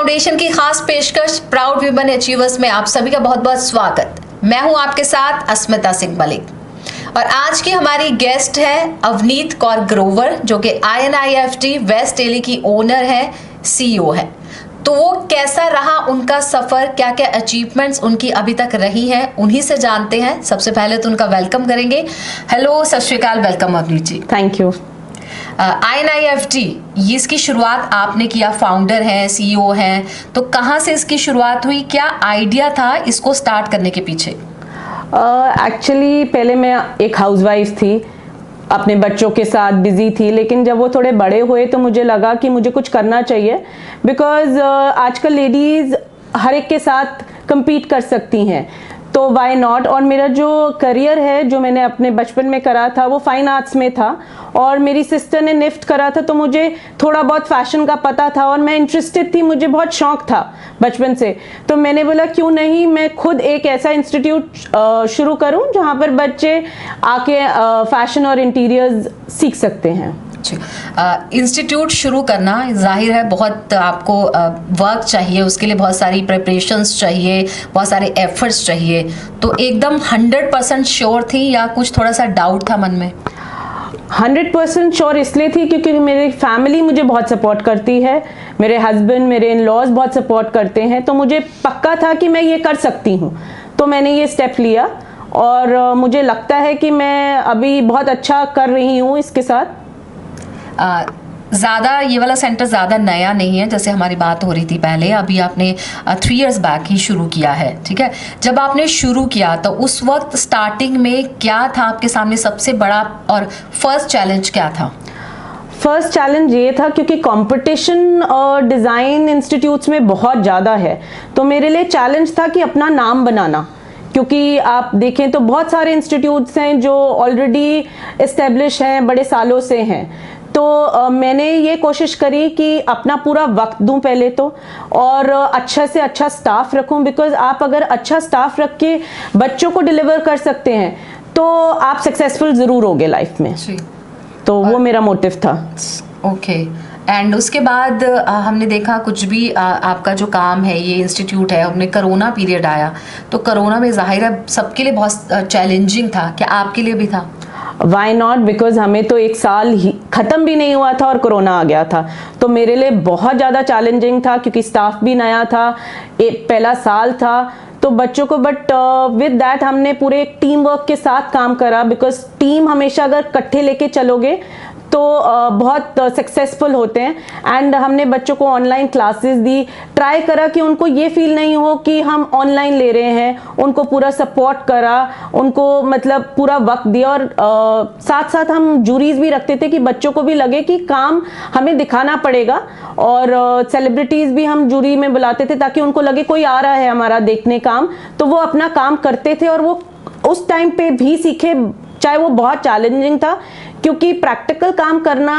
Foundation की खास पेशकश प्राउड वीमेन अचीवर्स में आप सभी का बहुत बहुत स्वागत। मैं हूं आपके साथ अस्मिता सिंह मलिक और आज की हमारी गेस्ट है अवनीत कौर ग्रोवर, जो कि INIFT वेस्ट दिल्ली की ओनर है, CEO है। तो वो कैसा रहा उनका सफर, क्या क्या अचीवमेंट्स उनकी अभी तक रही हैं, उन्हीं से जानते हैं। सबसे पहले तो उनका वेलकम करेंगे। हेलो, सत श्री अकाल, welcome Avneet ji. Thank you. INIFT, ये इसकी शुरुआत आपने किया, फाउंडर हैं, CEO हैं, तो कहाँ से इसकी शुरुआत हुई, क्या आइडिया था इसको स्टार्ट करने के पीछे? एक्चुअली पहले मैं एक हाउसवाइफ थी, अपने बच्चों के साथ बिजी थी, लेकिन जब वो थोड़े बड़े हुए तो मुझे लगा कि मुझे कुछ करना चाहिए, बिकॉज आजकल लेडीज़ हर एक के साथ compete कर सकती हैं, तो वाई नॉट। और मेरा जो करियर है, जो मैंने अपने बचपन में करा था, वो फाइन आर्ट्स में था और मेरी सिस्टर ने निफ्ट करा था, तो मुझे थोड़ा बहुत फैशन का पता था और मैं इंटरेस्टेड थी, मुझे बहुत शौक था बचपन से। तो मैंने बोला क्यों नहीं मैं खुद एक ऐसा इंस्टीट्यूट शुरू करूं जहां पर बच्चे आके फैशन और इंटीरियर्स सीख सकते हैं। इंस्टीट्यूट शुरू करना जाहिर है बहुत आपको वर्क चाहिए, उसके लिए बहुत सारी प्रिपरेशंस चाहिए, बहुत सारे एफर्ट्स चाहिए। तो एकदम 100% श्योर थी या कुछ थोड़ा सा डाउट था मन में? 100% श्योर इसलिए थी क्योंकि मेरी फैमिली मुझे बहुत सपोर्ट करती है, मेरे हस्बैंड, मेरे इन लॉज बहुत सपोर्ट करते हैं, तो मुझे पक्का था कि मैं ये कर सकती हूँ। तो मैंने ये स्टेप लिया और मुझे लगता है कि मैं अभी बहुत अच्छा कर रही हूँ इसके साथ। ज़्यादा ये वाला सेंटर ज़्यादा नया नहीं है, जैसे हमारी बात हो रही थी पहले, अभी आपने 3 years बैक ही शुरू किया है, ठीक है। जब आपने शुरू किया तो उस वक्त स्टार्टिंग में क्या था आपके सामने सबसे बड़ा और फर्स्ट चैलेंज क्या था? फर्स्ट चैलेंज ये था क्योंकि कंपटीशन और डिज़ाइन इंस्टीट्यूट्स में बहुत ज़्यादा है, तो मेरे लिए चैलेंज था कि अपना नाम बनाना, क्योंकि आप देखें तो बहुत सारे इंस्टीट्यूट्स हैं जो ऑलरेडी इस्टेब्लिश हैं, बड़े सालों से हैं। तो मैंने ये कोशिश करी कि अपना पूरा वक्त दूं पहले तो, और अच्छा से अच्छा स्टाफ रखूं, बिकॉज आप अगर अच्छा स्टाफ रख के बच्चों को डिलीवर कर सकते हैं तो आप सक्सेसफुल ज़रूर होगे लाइफ में। तो वो मेरा मोटिव था। ओके। एंड उसके बाद हमने देखा कुछ भी आपका जो काम है, ये इंस्टीट्यूट है, हमने कोरोना पीरियड आया, तो कोरोना में जाहिर है सबके लिए बहुत चैलेंजिंग था, क्या आपके लिए भी था? वाई नॉट, बिकॉज हमें तो एक साल ही ख़त्म भी नहीं हुआ था और कोरोना आ गया था, तो मेरे लिए बहुत ज़्यादा चैलेंजिंग था क्योंकि स्टाफ भी नया था, एक पहला साल था तो बच्चों को। बट विद दैट हमने पूरे एक टीम वर्क के साथ काम करा, बिकॉज टीम हमेशा अगर इकट्ठे लेके चलोगे तो बहुत सक्सेसफुल होते हैं। एंड हमने बच्चों को ऑनलाइन क्लासेस दी, ट्राई करा कि उनको ये फील नहीं हो कि हम ऑनलाइन ले रहे हैं, उनको पूरा सपोर्ट करा, उनको मतलब पूरा वक्त दिया। और साथ साथ हम जूरीज भी रखते थे कि बच्चों को भी लगे कि काम हमें दिखाना पड़ेगा, और सेलिब्रिटीज़ भी हम जूरी में बुलाते थे ताकि उनको लगे कोई आ रहा है हमारा देखने काम, तो वो अपना काम करते थे और वो उस टाइम पे भी सीखे, चाहे वो बहुत चैलेंजिंग था क्योंकि प्रैक्टिकल काम करना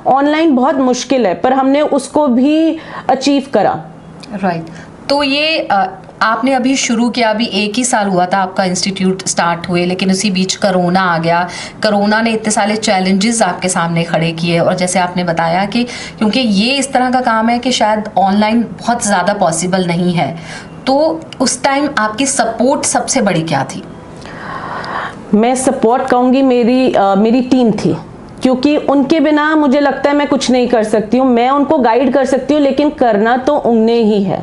ऑनलाइन बहुत मुश्किल है, पर हमने उसको भी अचीव करा। राइट। तो ये आपने अभी शुरू किया, अभी 1 ही साल हुआ था आपका इंस्टीट्यूट स्टार्ट हुए, लेकिन उसी बीच कोरोना आ गया। कोरोना ने इतने सारे चैलेंजेस आपके सामने खड़े किए, और जैसे आपने बताया कि क्योंकि ये इस तरह का काम है कि शायद ऑनलाइन बहुत ज़्यादा पॉसिबल नहीं है, तो उस टाइम आपकी सपोर्ट सबसे बड़ी क्या थी? मैं सपोर्ट कहूँगी मेरी टीम थी, क्योंकि उनके बिना मुझे लगता है मैं कुछ नहीं कर सकती हूँ। मैं उनको गाइड कर सकती हूँ, लेकिन करना तो उनने ही है।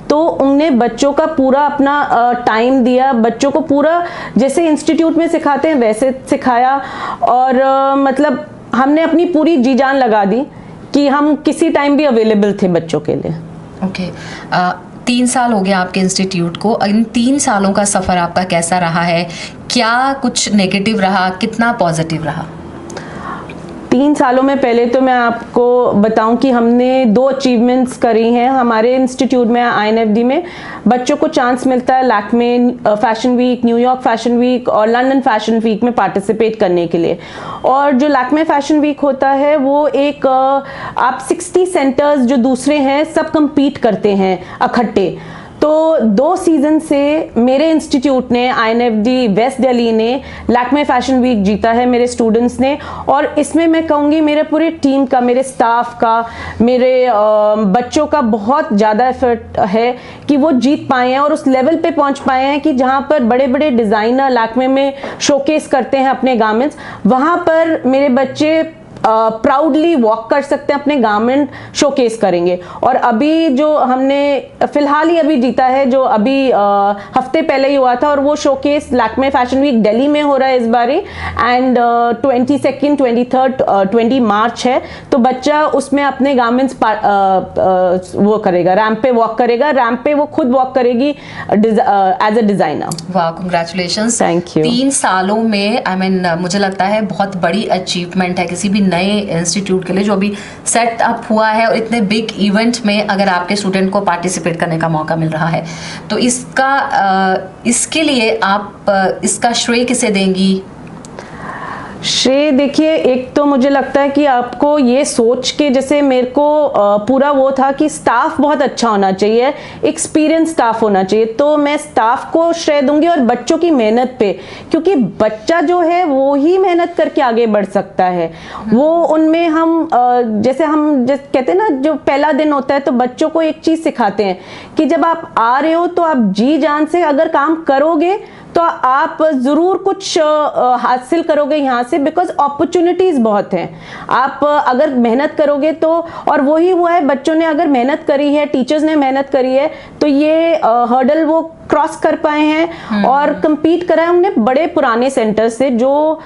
तो उनने बच्चों का पूरा अपना टाइम दिया, बच्चों को पूरा जैसे इंस्टीट्यूट में सिखाते हैं वैसे सिखाया, और मतलब हमने अपनी पूरी जी जान लगा दी कि हम किसी टाइम भी अवेलेबल थे बच्चों के लिए। ओके। 3 साल हो गया आपके इंस्टीट्यूट को, इन 3 सालों का सफ़र आपका कैसा रहा है? क्या कुछ नेगेटिव रहा, कितना पॉजिटिव रहा? 3 सालों में पहले तो मैं आपको बताऊं कि हमने 2 अचीवमेंट्स करी हैं हमारे इंस्टीट्यूट में। INFD में बच्चों को चांस मिलता है Lakme fashion week, New York fashion week और लंदन फैशन वीक में पार्टिसिपेट करने के लिए। और जो लैक्मे फैशन वीक होता है वो एक आप 60 सेंटर्स जो दूसरे हैं सब compete करते हैं इकट्ठे, तो 2 सीजन से मेरे इंस्टीट्यूट ने, INFD वेस्ट दिल्ली ने लैक्मे फैशन वीक जीता है मेरे स्टूडेंट्स ने। और इसमें मैं कहूँगी मेरे पूरे टीम का, मेरे स्टाफ का, मेरे बच्चों का बहुत ज़्यादा एफर्ट है कि वो जीत पाए हैं और उस लेवल पे पहुंच पाए हैं कि जहां पर बड़े बड़े डिज़ाइनर लैक्मे में शोकेस करते हैं अपने गारमेंट्स, वहां पर मेरे बच्चे प्राउडली वॉक कर सकते हैं, अपने गारमेंट शोकेस करेंगे। और अभी जो हमने फिलहाल ही अभी जीता है, जो अभी हफ्ते पहले ही हुआ था, और वो showcase Lakme fashion week Delhi में हो रहा है इस बारी, एंड 22nd 23rd 20 मार्च है। तो बच्चा उसमें अपने गारमेंट्स वो करेगा, रैंप पे वॉक करेगा, रैंप पे वो खुद वॉक करेगी एज अ डिजाइनर। वाह, कांग्रेचुलेशंस। Thank you. 3 सालों में मुझे लगता है बहुत बड़ी अचीवमेंट है किसी भी नए इंस्टीट्यूट के लिए जो अभी सेट अप हुआ है, और इतने बिग इवेंट में अगर आपके स्टूडेंट को पार्टिसिपेट करने का मौका मिल रहा है तो इसके लिए आप इसका श्रेय किसे देंगी? श्रेय देखिए, एक तो मुझे लगता है कि आपको ये सोच के, जैसे मेरे को पूरा वो था कि स्टाफ बहुत अच्छा होना चाहिए, एक्सपीरियंस स्टाफ होना चाहिए, तो मैं स्टाफ को श्रेय दूंगी और बच्चों की मेहनत पे, क्योंकि बच्चा जो है वो ही मेहनत करके आगे बढ़ सकता है। वो उनमें हम जैसे कहते हैं ना, जो पहला दिन होता है तो बच्चों को एक चीज सिखाते हैं कि जब आप आ रहे हो तो आप जी जान से अगर काम करोगे तो आप जरूर कुछ हासिल करोगे यहाँ से, बिकॉज अपॉर्चुनिटीज बहुत हैं। आप अगर मेहनत करोगे तो, और वही हुआ है, बच्चों ने अगर मेहनत करी है, टीचर्स ने मेहनत करी है, तो ये हर्डल वो क्रॉस कर पाए हैं और compete करा है हमने बड़े पुराने सेंटर से, जो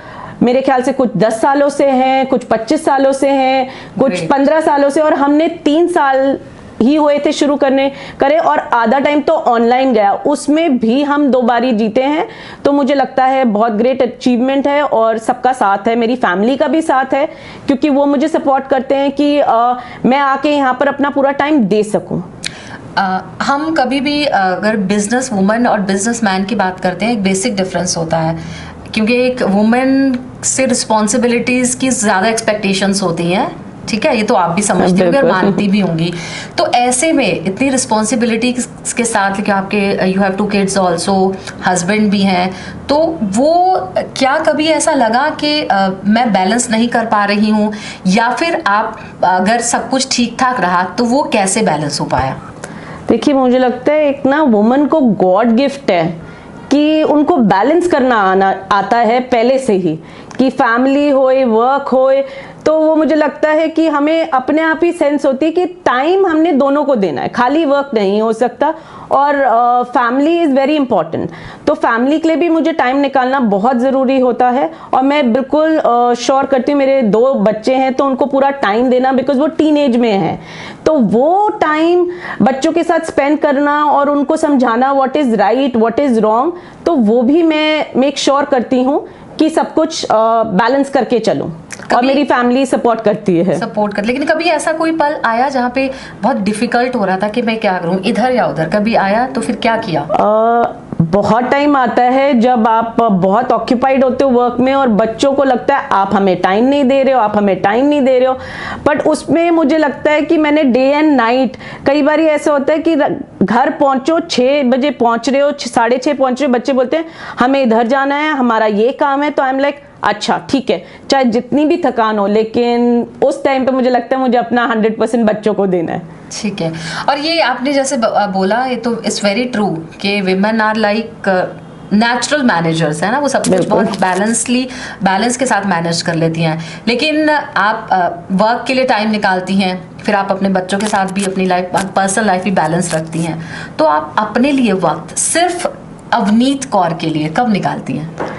मेरे ख्याल से कुछ 10 सालों से हैं, कुछ 25 सालों से हैं, कुछ 15 सालों से, और हमने 3 साल ही हुए थे शुरू करे, और आधा टाइम तो ऑनलाइन गया, उसमें भी हम 2 बारी जीते हैं। तो मुझे लगता है बहुत ग्रेट अचीवमेंट है, और सबका साथ है, मेरी फैमिली का भी साथ है, क्योंकि वो मुझे सपोर्ट करते हैं कि मैं आके यहाँ पर अपना पूरा टाइम दे सकूं। हम कभी भी अगर बिजनेस वुमन और बिजनेस मैन की बात करते हैं, एक बेसिक डिफरेंस होता है, क्योंकि एक वुमेन से रिस्पॉन्सिबिलिटीज की ज़्यादा एक्सपेक्टेशंस होती हैं, ठीक है, ये तो आप भी समझती होंगी और मानती भी होंगी। तो ऐसे में इतनी रिस्पॉन्सिबिलिटी के साथ, क्योंकि आपके you have 2 kids also, husband भी हैं, तो वो क्या कभी ऐसा लगा कि मैं बैलेंस नहीं कर पा रही हूँ, या फिर आप अगर सब कुछ ठीक ठाक रहा तो वो कैसे बैलेंस हो पाया? देखिए, मुझे लगता है एक ना वुमन को गॉड गिफ्ट है कि उनको बैलेंस करना आता है पहले से ही, कि फैमिली होए, वर्क होए, तो वो मुझे लगता है कि हमें अपने आप ही सेंस होती है कि टाइम हमने दोनों को देना है, खाली वर्क नहीं हो सकता, और फैमिली इज़ वेरी इंपॉर्टेंट। तो फैमिली के लिए भी मुझे टाइम निकालना बहुत ज़रूरी होता है, और मैं बिल्कुल श्योर करती हूँ, मेरे 2 बच्चे हैं तो उनको पूरा टाइम देना, बिकॉज वो टीनेज में हैं, तो वो टाइम बच्चों के साथ स्पेंड करना और उनको समझाना what is right, what is wrong, तो वो भी मैं मेक श्योर करती हूँ कि सब कुछ बैलेंस करके चलूं, और मेरी फैमिली सपोर्ट करती है। लेकिन कभी ऐसा कोई पल आया जहाँ पे बहुत डिफिकल्ट हो रहा था कि मैं क्या करूं, इधर या उधर, कभी आया तो फिर क्या किया? बहुत टाइम आता है जब आप बहुत ऑक्यूपाइड होते हो वर्क में, और बच्चों को लगता है आप हमें टाइम नहीं दे रहे हो, आप हमें टाइम नहीं दे रहे हो, बट उसमें मुझे लगता है कि मैंने डे एंड नाइट, कई बार ऐसा होता है कि घर पहुंचो 6 बजे पहुंच रहे हो, 6:30 पहुंच रहे हो, बच्चे बोलते हैं हमें इधर जाना है, हमारा ये काम है, तो आई एम लाइक अच्छा ठीक है, चाहे जितनी भी थकान हो, लेकिन उस टाइम पे मुझे लगता है मुझे अपना 100% बच्चों को देना है। ठीक है। और ये आपने जैसे बोला, ये तो इट्स वेरी ट्रू कि women are like natural managers है ना, वो सब कुछ बहुत बैलेंस के साथ मैनेज कर लेती हैं, लेकिन आप वर्क के लिए टाइम निकालती हैं, फिर आप अपने बच्चों के साथ भी अपनी लाइफ, पर्सनल लाइफ भी बैलेंस रखती हैं, तो आप अपने लिए वक्त सिर्फ अवनीत कौर के लिए कब निकालती हैं?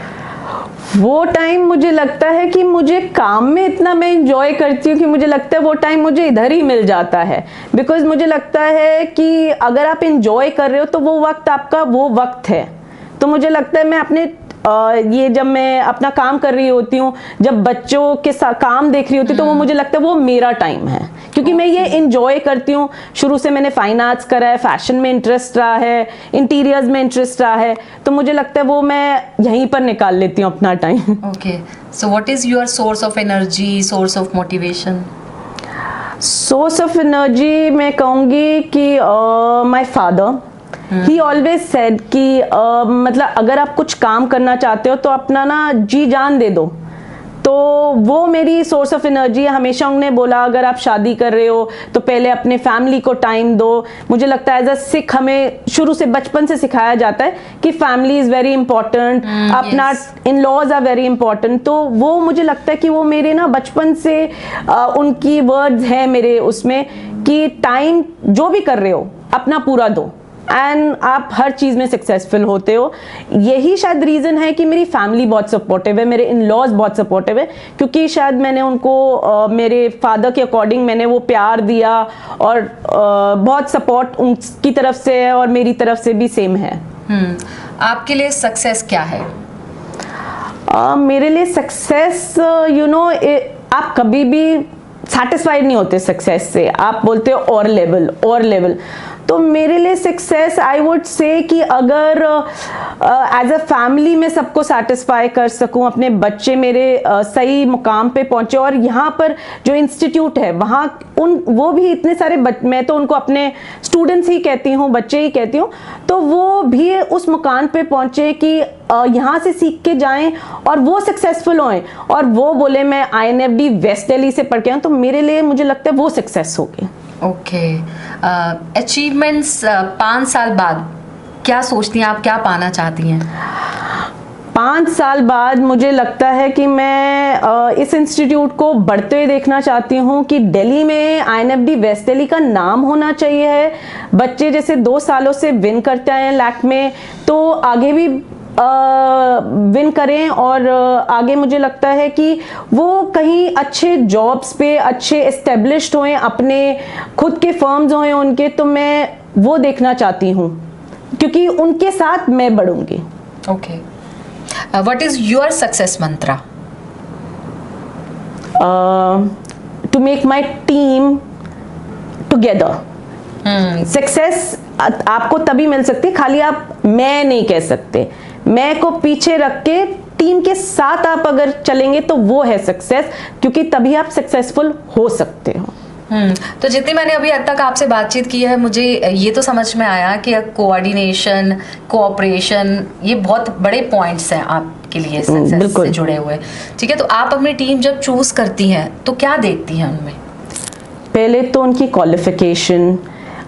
वो टाइम मुझे लगता है कि मुझे काम में इतना मैं इंजॉय करती हूँ कि मुझे लगता है वो टाइम मुझे इधर ही मिल जाता है, बिकॉज मुझे लगता है कि अगर आप इंजॉय कर रहे हो तो वो वक्त आपका वो वक्त है। तो मुझे लगता है मैं अपने ये जब मैं अपना काम कर रही होती हूँ, जब बच्चों के साथ काम देख रही होती हूँ, तो वो मुझे लगता है वो मेरा टाइम है, क्योंकि मैं ये इंजॉय करती हूँ। शुरू से मैंने फाइन आर्ट्स करा है, फैशन में इंटरेस्ट रहा है, इंटीरियर्स में इंटरेस्ट रहा है, तो मुझे लगता है वो मैं यहीं पर निकाल लेती हूँ अपना time. Okay, so what is your source of energy, source of motivation? Source of energy मैं कहूँगी कि my father, he always said कि मतलब अगर आप कुछ काम करना चाहते हो तो अपना ना जी जान दे दो। तो वो मेरी सोर्स ऑफ एनर्जी है। हमेशा उन्होंने बोला अगर आप शादी कर रहे हो तो पहले अपने फैमिली को टाइम दो। मुझे लगता है एज अ सिख हमें शुरू से बचपन से सिखाया जाता है कि फैमिली इज वेरी इंपॉर्टेंट, अपना in laws are very important. तो वो मुझे लगता है कि वो मेरे ना बचपन से उनकी वर्ड्स हैं मेरे उसमें कि टाइम जो भी कर रहे हो अपना पूरा दो एंड आप हर चीज़ में सक्सेसफुल होते हो। यही शायद रीज़न है कि मेरी फैमिली बहुत सपोर्टिव है, मेरे इन लॉज बहुत सपोर्टिव है, क्योंकि शायद मैंने उनको मेरे फादर के अकॉर्डिंग मैंने वो प्यार दिया और बहुत सपोर्ट उनकी तरफ से है और मेरी तरफ से भी सेम है। आपके लिए सक्सेस क्या है? मेरे लिए सक्सेस आप कभी भी सेटिस्फाइड नहीं होते सक्सेस से, आप बोलते हो और लेवल। तो मेरे लिए सक्सेस आई वुड से कि अगर एज अ फैमिली में सबको सेटिस्फाई कर सकूं, अपने बच्चे मेरे सही मुकाम पे पहुंचे और यहाँ पर जो इंस्टीट्यूट है वहाँ वो भी इतने सारे मैं तो उनको अपने स्टूडेंट्स ही कहती हूँ, बच्चे ही कहती हूँ, तो वो भी उस मुकाम पे पहुंचे कि यहाँ से सीख के जाएं और वो सक्सेसफुल होएं और वो बोले मैं INFD वेस्ट दिल्ली से पढ़ के आऊँ, तो मेरे लिए मुझे लगता है वो सक्सेस होगी। ओके, अचीवमेंट्स 5 साल बाद क्या सोचती हैं आप, क्या पाना चाहती हैं? 5 साल बाद मुझे लगता है कि मैं इस इंस्टीट्यूट को बढ़ते हुए देखना चाहती हूँ कि दिल्ली में INFD वेस्ट दिल्ली का नाम होना चाहिए है। बच्चे जैसे 2 सालों से विन करते हैं लैक में, तो आगे भी विन करें और आगे मुझे लगता है कि वो कहीं अच्छे जॉब्स पे अच्छे एस्टेब्लिश्ड हों, अपने खुद के फर्म्स हों उनके, तो मैं वो देखना चाहती हूँ क्योंकि उनके साथ मैं बढ़ूंगी। Okay, what is your success mantra? To make my team together. Success आपको तभी मिल सकती है, खाली आप मैं नहीं कह सकते। मैं को पीछे रख के टीम के साथ आप अगर चलेंगे तो वो है सक्सेस, क्योंकि तभी आप सक्सेसफुल हो सकते हो। तो जितनी मैंने अभी तक आपसे बातचीत की है, मुझे ये तो समझ में आया कि कोऑर्डिनेशन, कोऑपरेशन, ये बहुत बड़े पॉइंट्स हैं आपके लिए सक्सेस से जुड़े हुए। ठीक है, तो आप अपनी टीम जब चूज करती हैं तो क्या देखती हैं उनमें? पहले तो उनकी क्वालिफिकेशन।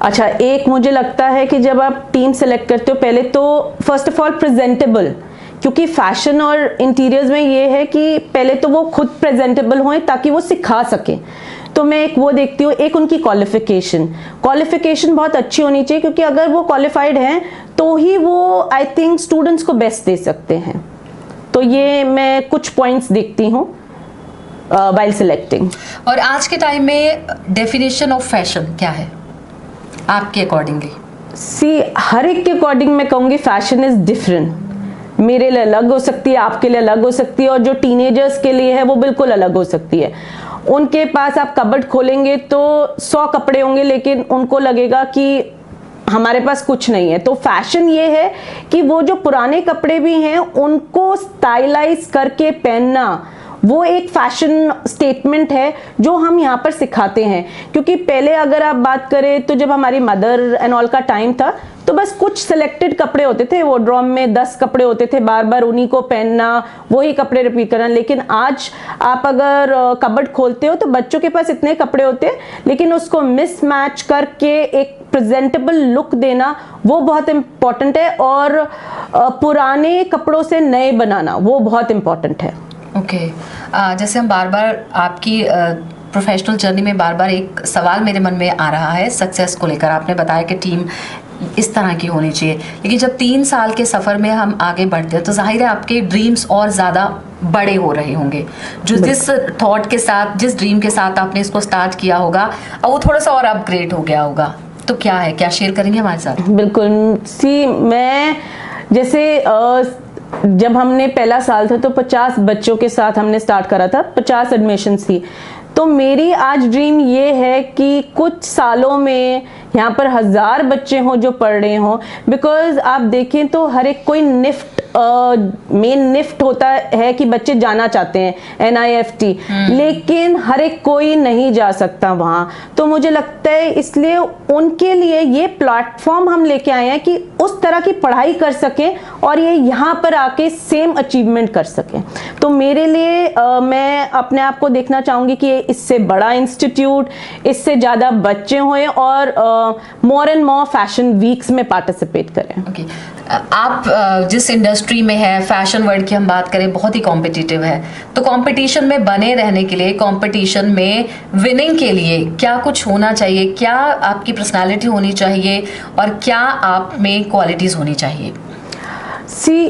अच्छा, एक मुझे लगता है कि जब आप टीम सेलेक्ट करते हो पहले तो फर्स्ट ऑफ ऑल प्रेजेंटेबल, क्योंकि फैशन और इंटीरियर्स में ये है कि पहले तो वो खुद प्रेजेंटेबल हों ताकि वो सिखा सकें। तो मैं एक वो देखती हूँ, एक उनकी क्वालिफिकेशन बहुत अच्छी होनी चाहिए, क्योंकि अगर वो क्वालिफाइड हैं तो ही वो आई थिंक स्टूडेंट्स को बेस्ट दे सकते हैं। तो ये मैं कुछ पॉइंट्स देखती हूँ व्हाइल सिलेक्टिंग। और आज के टाइम में डेफिनेशन ऑफ फैशन क्या है आपके अकॉर्डिंगली? हर एक के अकॉर्डिंग मैं कहूँगी फैशन इज डिफरेंट। मेरे लिए अलग हो सकती है, आपके लिए अलग हो सकती है, और जो टीनेजर्स के लिए है वो बिल्कुल अलग हो सकती है। उनके पास आप कबर्ड खोलेंगे तो 100 कपड़े होंगे, लेकिन उनको लगेगा कि हमारे पास कुछ नहीं है। तो फैशन ये है कि वो जो पुराने कपड़े भी हैं उनको स्टाइलाइज करके पहनना, वो एक फैशन स्टेटमेंट है जो हम यहाँ पर सिखाते हैं। क्योंकि पहले अगर आप बात करें तो जब हमारी मदर एंड ऑल का टाइम था तो बस कुछ सिलेक्टेड कपड़े होते थे, वो ड्रॉम में 10 कपड़े होते थे, बार बार उन्हीं को पहनना, वही कपड़े रिपीट करना। लेकिन आज आप अगर कबर्ड खोलते हो तो बच्चों के पास इतने कपड़े होते हैं, लेकिन उसको मिसमैच करके एक प्रेजेंटेबल लुक देना वो बहुत इम्पॉर्टेंट है, और पुराने कपड़ों से नए बनाना वो बहुत इम्पॉर्टेंट है। ओके, जैसे हम बार बार आपकी प्रोफेशनल जर्नी में बार बार एक सवाल मेरे मन में आ रहा है सक्सेस को लेकर। आपने बताया कि टीम इस तरह की होनी चाहिए, लेकिन जब 3 साल के सफ़र में हम आगे बढ़ते हैं तो जाहिर है आपके ड्रीम्स और ज़्यादा बड़े हो रहे होंगे। जो जिस थॉट के साथ, जिस ड्रीम के साथ आपने इसको स्टार्ट किया होगा, अब वो थोड़ा सा और अपग्रेड हो गया होगा। तो क्या है, क्या शेयर करेंगे हमारे साथ? बिल्कुल। मैं जैसे जब हमने पहला साल था तो 50 बच्चों के साथ हमने स्टार्ट करा था, 50 एडमिशन्स थी। तो मेरी आज ड्रीम ये है कि कुछ सालों में यहाँ पर 1000 बच्चे हों जो पढ़ रहे हों, बिकॉज आप देखें तो हर एक कोई मेन निफ्ट होता है कि बच्चे जाना चाहते हैं NIFT, लेकिन हर एक कोई नहीं जा सकता वहाँ। तो मुझे लगता है इसलिए उनके लिए ये प्लेटफॉर्म हम लेके आए हैं कि उस तरह की पढ़ाई कर सकें और ये यहाँ पर आके सेम अचीवमेंट कर सकें। तो मेरे लिए मैं अपने आप को देखना चाहूँगी कि इससे बड़ा इंस्टीट्यूट, इससे ज़्यादा बच्चे हों और more and more fashion weeks में पार्टिसिपेट करें। Okay. आप जिस इंडस्ट्री में है, फैशन वर्ल्ड की हम बात करें, बहुत ही कॉम्पिटिटिव है, तो कंपटीशन में बने रहने के लिए, कंपटीशन में विनिंग के लिए क्या कुछ होना चाहिए? क्या आपकी पर्सनालिटी होनी चाहिए और क्या आप में क्वालिटीज होनी चाहिए?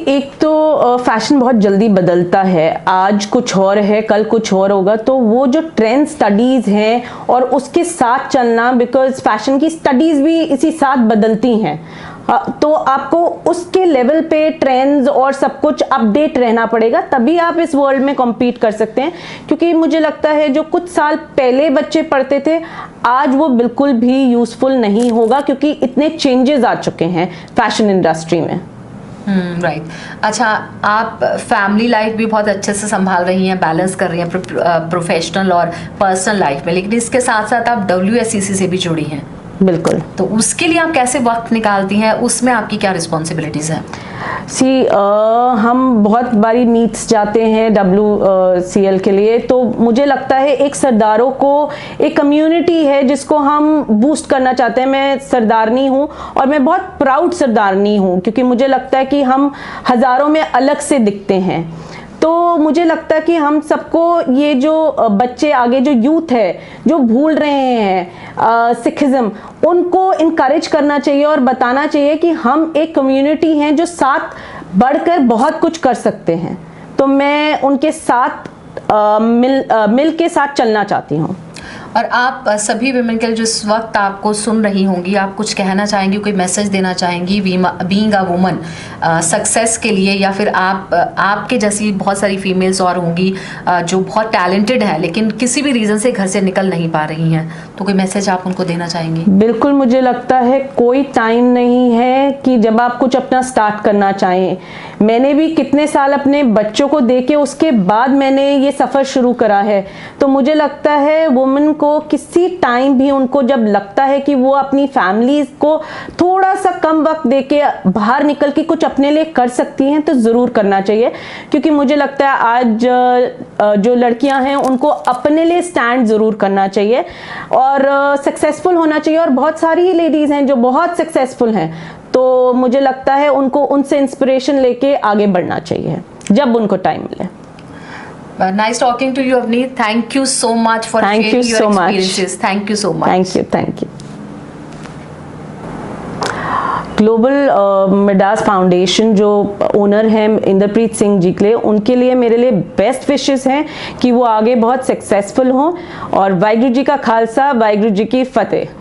एक तो फैशन बहुत जल्दी बदलता है, आज कुछ और है, कल कुछ और होगा। तो वो जो ट्रेंड स्टडीज़ हैं और उसके साथ चलना, बिकॉज फैशन की स्टडीज़ भी इसी साथ बदलती हैं, तो आपको उसके लेवल पे ट्रेंड्स और सब कुछ अपडेट रहना पड़ेगा, तभी आप इस वर्ल्ड में कॉम्पीट कर सकते हैं। क्योंकि मुझे लगता है जो कुछ साल पहले बच्चे पढ़ते थे, आज वो बिल्कुल भी यूज़फुल नहीं होगा, क्योंकि इतने चेंजेस आ चुके हैं फैशन इंडस्ट्री में। राइट। अच्छा, आप फैमिली लाइफ भी बहुत अच्छे से संभाल रही हैं, बैलेंस कर रही हैं प्रोफेशनल और पर्सनल लाइफ में, लेकिन इसके साथ साथ आप WSCC से भी जुड़ी हैं। बिल्कुल। तो उसके लिए आप कैसे वक्त निकालती हैं? उसमें आपकी क्या रिस्पॉन्सिबिलिटीज़ हैं? हम बहुत बारी मीट्स जाते हैं WCL के लिए, तो मुझे लगता है एक सरदारों को एक कम्युनिटी है जिसको हम बूस्ट करना चाहते हैं। मैं सरदारनी हूँ और मैं बहुत प्राउड सरदारनी हूँ, क्योंकि मुझे लगता है कि हम हज़ारों में अलग से दिखते हैं। तो मुझे लगता है कि हम सबको ये जो बच्चे आगे जो यूथ है जो भूल रहे हैं सिखिज्म, उनको इनकरेज करना चाहिए और बताना चाहिए कि हम एक कम्युनिटी हैं जो साथ बढ़कर बहुत कुछ कर सकते हैं। तो मैं उनके साथ मिल के साथ चलना चाहती हूँ। और आप सभी विमेन के लिए जो इस वक्त आपको सुन रही होंगी, आप कुछ कहना चाहेंगी, कोई मैसेज देना चाहेंगी बीइंग अ वुमन सक्सेस के लिए, या फिर आपके जैसी बहुत सारी फीमेल्स और होंगी जो बहुत टैलेंटेड है लेकिन किसी भी रीज़न से घर से निकल नहीं पा रही हैं, तो कोई मैसेज आप उनको देना चाहेंगी? बिल्कुल, मुझे लगता है कोई टाइम नहीं है कि जब आप कुछ अपना स्टार्ट करना चाहें। मैंने भी कितने साल अपने बच्चों को देके उसके बाद मैंने ये सफ़र शुरू करा है। तो मुझे लगता है वुमेन को किसी टाइम भी उनको जब लगता है कि वो अपनी फैमिली को थोड़ा सा कम वक्त देके बाहर निकल के कुछ अपने लिए कर सकती हैं, तो ज़रूर करना चाहिए। क्योंकि मुझे लगता है आज जो लड़कियां हैं उनको अपने लिए स्टैंड ज़रूर करना चाहिए और सक्सेसफुल होना चाहिए। और बहुत सारी लेडीज़ हैं जो बहुत सक्सेसफुल हैं, तो मुझे लगता है उनको उनसे इंस्पिरेशन लेके आगे बढ़ना चाहिए जब उनको टाइम मिले। Nice talking to you, Avneet. Thank you so much for sharing your experiences. Thank you so much. Thank you. Global Midas foundation जो ओनर हैं इंद्रप्रीत सिंह जी के लिए, उनके लिए मेरे लिए बेस्ट विशेस हैं कि वो आगे बहुत सक्सेसफुल हों। और वाहिगुरू जी का खालसा, वाहिगुरू जी की फतेह।